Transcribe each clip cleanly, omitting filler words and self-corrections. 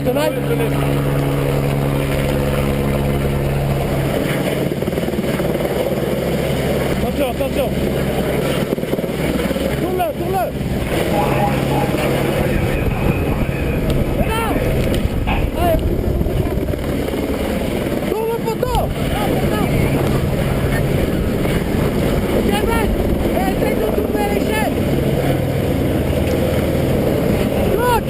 tenaille. Attention, attention. Tourne-le, tourne-le. Et là. Allez. Tourne le poteau. Ok, mec. Et essaye de tourner l'échelle. Bloc.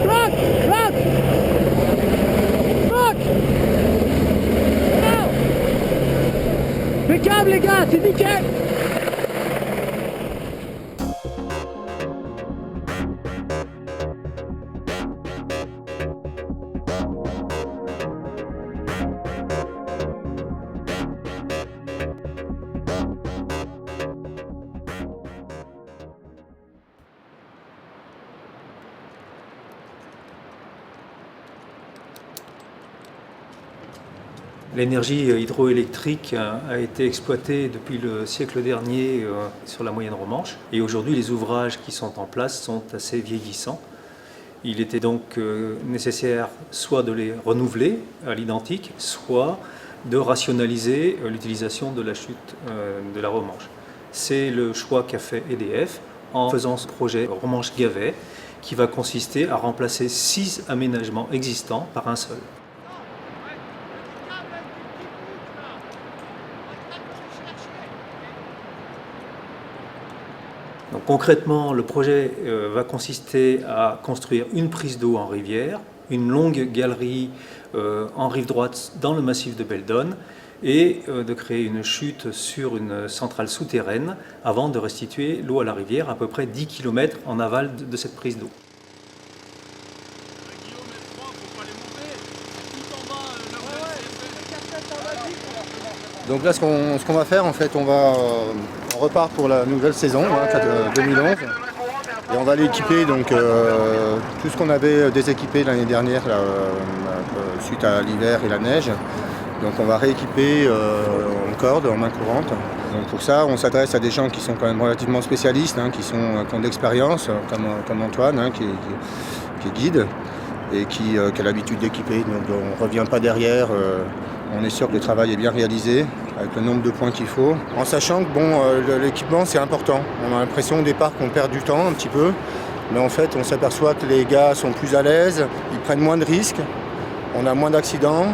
Bloc, bloc. Bloc. Impeccable les gars, c'est nickel. L'énergie hydroélectrique a été exploitée depuis le siècle dernier sur la moyenne romanche et aujourd'hui les ouvrages qui sont en place sont assez vieillissants. Il était donc nécessaire soit de les renouveler à l'identique, soit de rationaliser l'utilisation de la chute de la Romanche. C'est le choix qu'a fait EDF en faisant ce projet Romanche-Gavet qui va consister à remplacer 6 aménagements existants par un seul. Donc, concrètement, le projet va consister à construire une prise d'eau en rivière, une longue galerie en rive droite dans le massif de Beldonne et de créer une chute sur une centrale souterraine avant de restituer l'eau à la rivière à peu près 10 km en aval de cette prise d'eau. Donc là, ce qu'on va faire, en fait, on repart pour la nouvelle saison, 2011. Et on va aller équiper donc, tout ce qu'on avait déséquipé l'année dernière suite à l'hiver et la neige. Donc on va rééquiper en corde, en main courante. Donc pour ça, on s'adresse à des gens qui sont quand même relativement spécialistes, qui ont de l'expérience, comme Antoine, qui est guide et qui a l'habitude d'équiper. Donc on ne revient pas derrière. On est sûr que le travail est bien réalisé, avec le nombre de points qu'il faut. En sachant que l'équipement c'est important. On a l'impression au départ qu'on perd du temps un petit peu, mais en fait on s'aperçoit que les gars sont plus à l'aise, ils prennent moins de risques, on a moins d'accidents,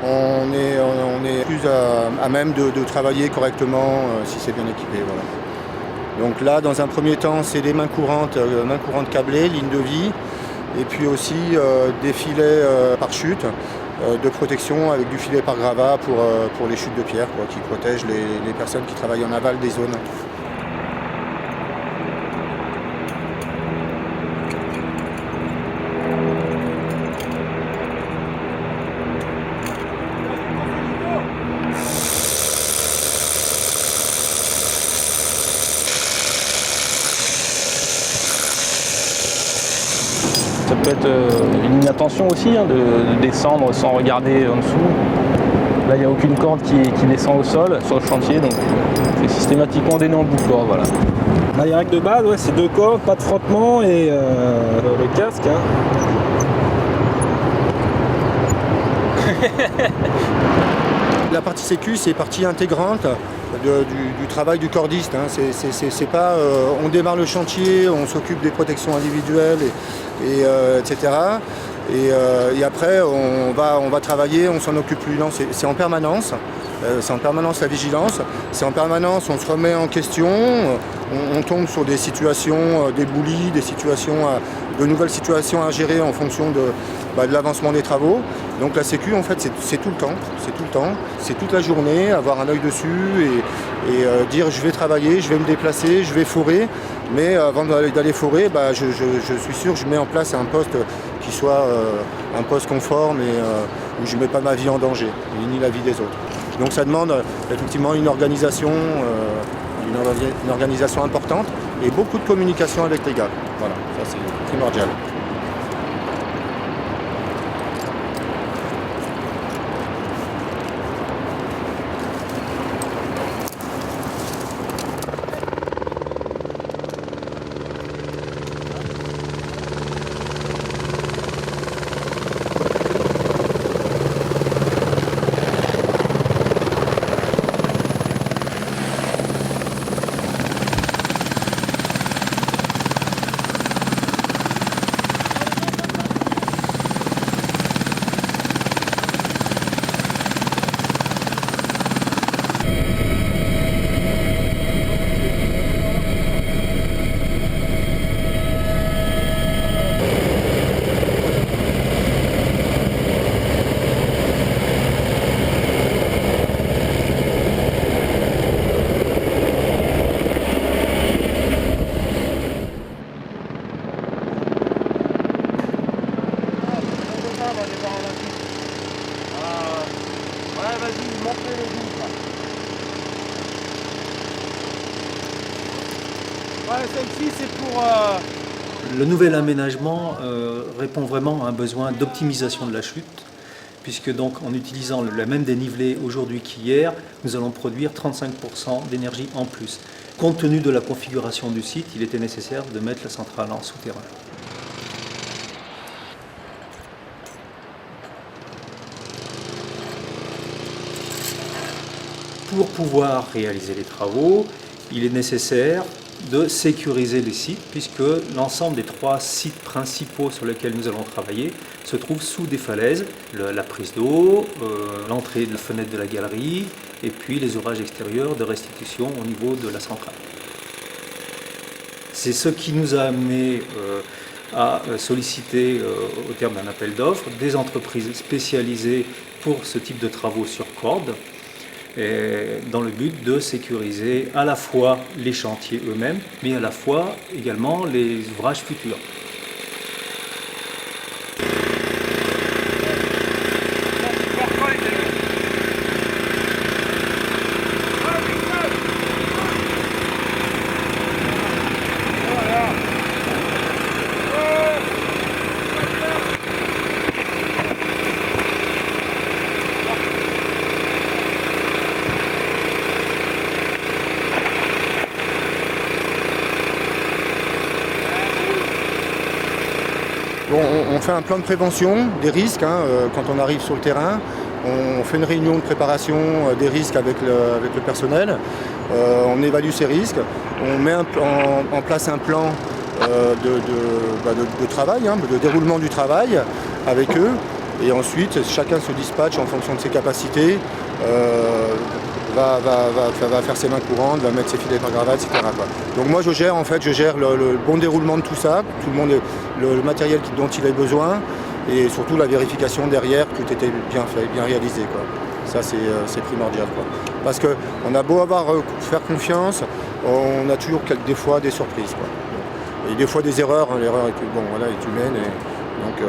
on est plus à même de travailler correctement si c'est bien équipé. Voilà. Donc là, dans un premier temps, c'est des mains courantes câblées, ligne de vie, et puis aussi des filets par chute. De protection avec du filet par gravat pour les chutes de pierre qui protègent les personnes qui travaillent en aval des zones. Ça peut être une inattention aussi, de descendre sans regarder en dessous. Là, il n'y a aucune corde qui descend au sol sur le chantier, donc c'est systématiquement des nœuds en bout de corde. Voilà. Là, les règles de base, c'est 2 cordes, pas de frottement et le casque. La partie sécu, c'est partie intégrante du travail du cordiste. C'est pas on démarre le chantier, on s'occupe des protections individuelles, etc. Et après, on va travailler, on s'en occupe plus. Non, c'est en permanence. C'est en permanence la vigilance. C'est en permanence, on se remet en question. On tombe sur des situations d'éboulis, de nouvelles situations à gérer en fonction de l'avancement des travaux. Donc la sécu, en fait, c'est tout le temps. C'est toute la journée, avoir un œil dessus et dire je vais travailler, je vais me déplacer, je vais forer. Mais avant d'aller forer, je suis sûr que je mets en place un poste qui soit un poste conforme et où je ne mets pas ma vie en danger, ni la vie des autres. Donc ça demande effectivement une organisation importante et beaucoup de communication avec les gars. Voilà, ça c'est primordial. Ouais, vas-y, monte-les les douves, là. Ouais, celle-ci, c'est pour... Le nouvel aménagement répond vraiment à un besoin d'optimisation de la chute, puisque donc en utilisant le même dénivelé aujourd'hui qu'hier, nous allons produire 35% d'énergie en plus. Compte tenu de la configuration du site, il était nécessaire de mettre la centrale en souterrain. Pour pouvoir réaliser les travaux, il est nécessaire de sécuriser les sites, puisque l'ensemble des 3 sites principaux sur lesquels nous allons travailler se trouvent sous des falaises, la prise d'eau, l'entrée de la fenêtre de la galerie, et puis les ouvrages extérieurs de restitution au niveau de la centrale. C'est ce qui nous a amené à solliciter, au terme d'un appel d'offres, des entreprises spécialisées pour ce type de travaux sur corde, dans le but de sécuriser à la fois les chantiers eux-mêmes, mais à la fois également les ouvrages futurs. Bon, on fait un plan de prévention des risques quand on arrive sur le terrain. On fait une réunion de préparation des risques avec le personnel. On évalue ces risques. On met en place un plan de travail, de déroulement du travail avec eux. Et ensuite, chacun se dispatche en fonction de ses capacités. Va faire ses mains courantes, va mettre ses filets par cravate, etc. quoi. Donc moi je gère le bon déroulement de tout ça, tout le monde, le matériel dont il a besoin et surtout la vérification derrière que tout était bien fait, bien réalisé, quoi. Ça c'est primordial, quoi. Parce qu'on a beau faire confiance, on a toujours des fois des surprises, quoi. Et des fois des erreurs, l'erreur est humaine et donc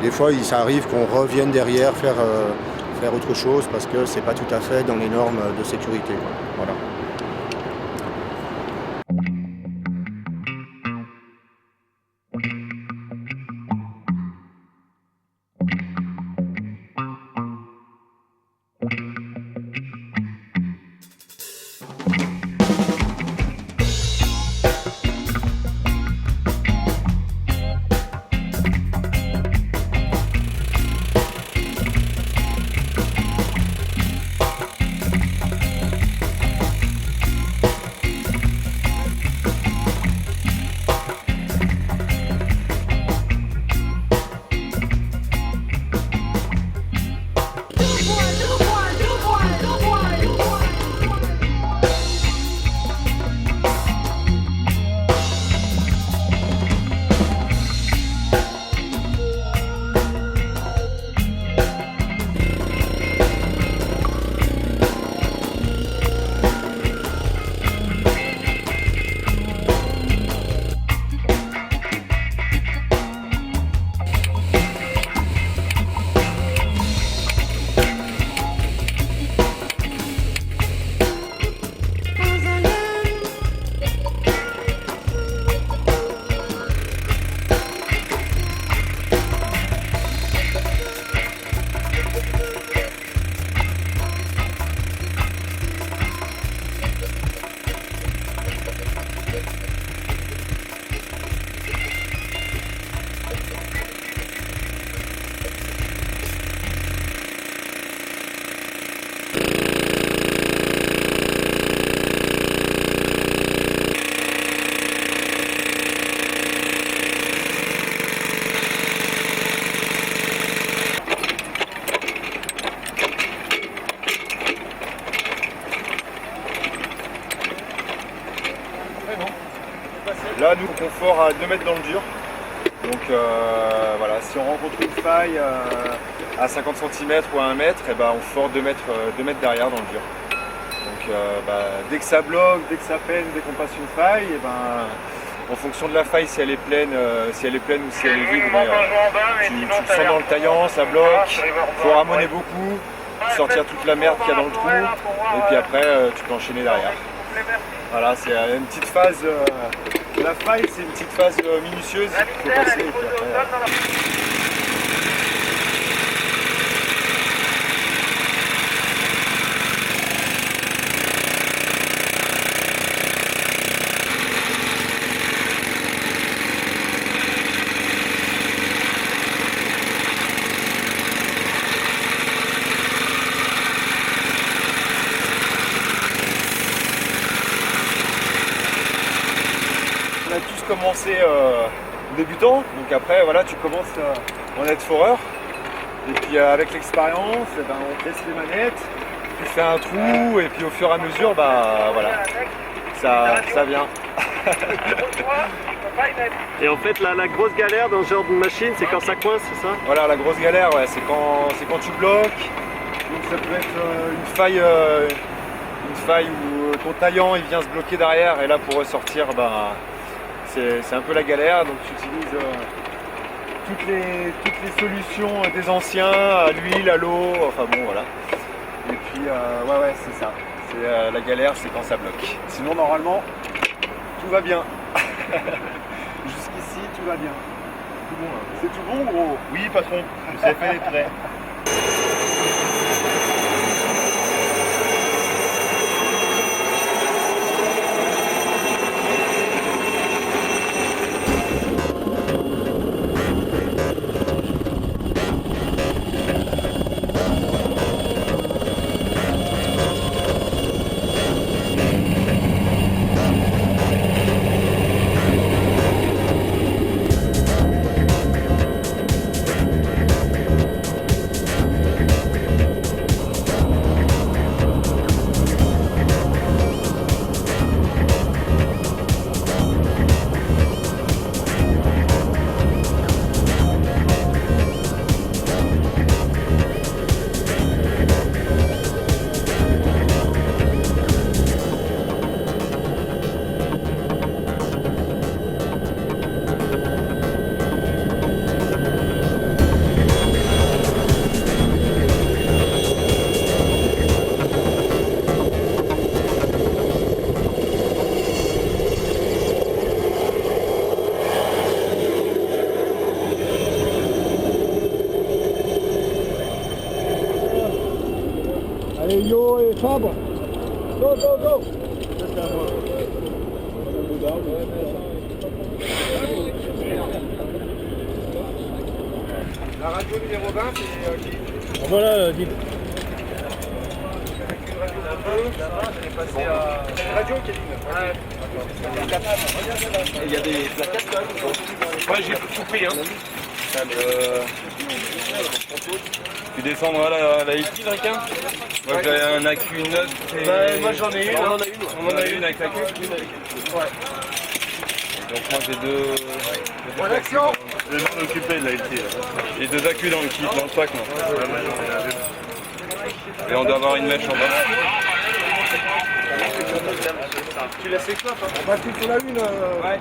des fois ça arrive qu'on revienne derrière faire autre chose parce que c'est pas tout à fait dans les normes de sécurité, quoi. Voilà. Là, nous, confort à 2 mètres dans le dur. Donc voilà, si on rencontre une faille à 50 cm ou à 1 mètre, et ben, on fort 2 mètres derrière dans le dur. Donc dès que ça bloque, dès que ça peine, dès qu'on passe une faille, et ben, en fonction de la faille, si elle est pleine ou si elle est vide, tu le sens dans le taillant, ça bloque, il faut ramoner beaucoup. sortir toute la merde qu'il y a dans le trou, et puis après tu peux enchaîner derrière. Voilà, c'est une petite phase, la faille c'est une petite phase minutieuse qu'il faut passer, et puis après, on a tous commencé débutant, donc après voilà, tu commences en être foreur, et puis avec l'expérience, eh ben, on teste les manettes, tu fais un trou, et puis au fur et à mesure, bah voilà, ça vient. Et en fait, la grosse galère dans ce genre de machine, c'est quand ça coince, c'est ça? Voilà, la grosse galère, ouais, c'est quand tu bloques, donc ça peut être une faille où ton taillant il vient se bloquer derrière, et là pour ressortir, bah, c'est un peu la galère, donc tu utilises toutes les solutions des anciens, à l'huile, à l'eau, enfin bon voilà. Et puis ouais c'est ça, c'est la galère, c'est quand ça bloque. Sinon normalement tout va bien. Jusqu'ici tout va bien. Tout bon, hein. C'est tout bon gros? Oui patron, je vous ai fait les traits. Allez, Yo et Fabre. Go, go, go. La radio numéro 20, c'est qui? Voilà, dis. Radio Kevin. Il y a des plaquettes quand même. Ouais, j'ai tout pris. Hein. Tu descendras la équipe, Ricain? Moi j'ai un AQ 9 et... Moi j'en ai une. On en a une avec la queue. Ouais. Donc moi j'ai deux AQ dans... Le nom occupé de la LT. J'ai deux AQ dans le kit, dans le pack. Moi. Et on doit avoir une mèche en bas. Tu laisses les clopes, hein? On va sur la une. Ouais.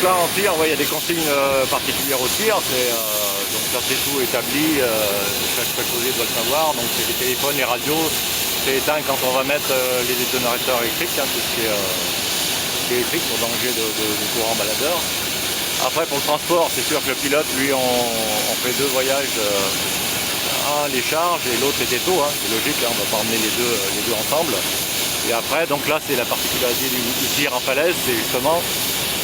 Là en tir, il y a des consignes particulières au tir, donc ça c'est tout établi, chaque posé doit le savoir, donc c'est les téléphones, les radios, c'est éteint quand on va mettre les détonateurs électriques, tout ce qui est électrique pour danger de courant baladeur. Après pour le transport, c'est sûr que le pilote, lui, on fait deux voyages, un les charges et l'autre les détos, c'est logique, on ne va pas emmener les deux ensemble. Et après, donc là c'est la particularité du tir en falaise, c'est justement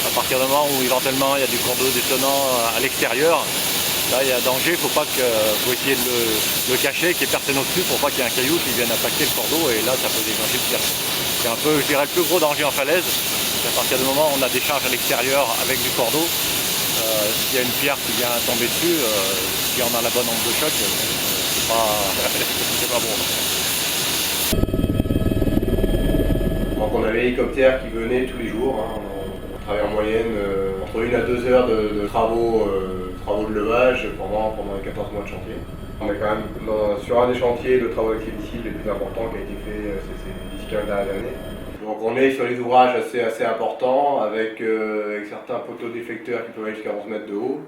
à partir du moment où éventuellement il y a du cours d'eau détonnant à l'extérieur, Là, il y a danger, faut essayer de le cacher, qu'il n'y ait personne au-dessus pour pas qu'il y ait un caillou qui vienne impacter le cordeau et là, ça peut déclencher le tir. C'est un peu, je dirais, le plus gros danger en falaise. À partir du moment où on a des charges à l'extérieur avec du cordeau, s'il y a une pierre qui vient tomber dessus, si on a la bonne onde de choc, c'est pas bon. Donc on avait l'hélicoptère qui venait tous les jours. Hein. On travaille en moyenne entre 1 à 2 heures de travaux de levage pendant les 14 mois de chantier. On est quand même sur un des chantiers de travaux accessibles les plus importants qui a été fait ces 10-15 dernières années. Donc on est sur des ouvrages assez importants avec certains poteaux déflecteurs qui peuvent aller jusqu'à 11 mètres de haut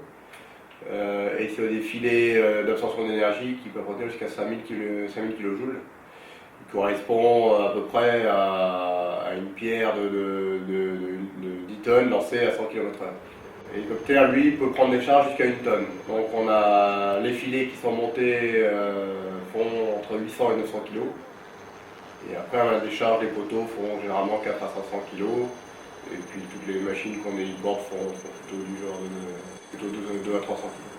et sur des filets d'absorption d'énergie qui peuvent retenir jusqu'à 5000 kJ, qui correspond à peu près à une pierre de 10 tonnes lancée à 100 km/h. L'hélicoptère, lui, peut prendre des charges jusqu'à 1 tonne. Donc on a les filets qui sont montés font entre 800 et 900 kg. Et après, on a des charges, les poteaux font généralement 4 à 500 kg. Et puis toutes les machines qu'on héliporte font plutôt du genre de 2 à 300 kg.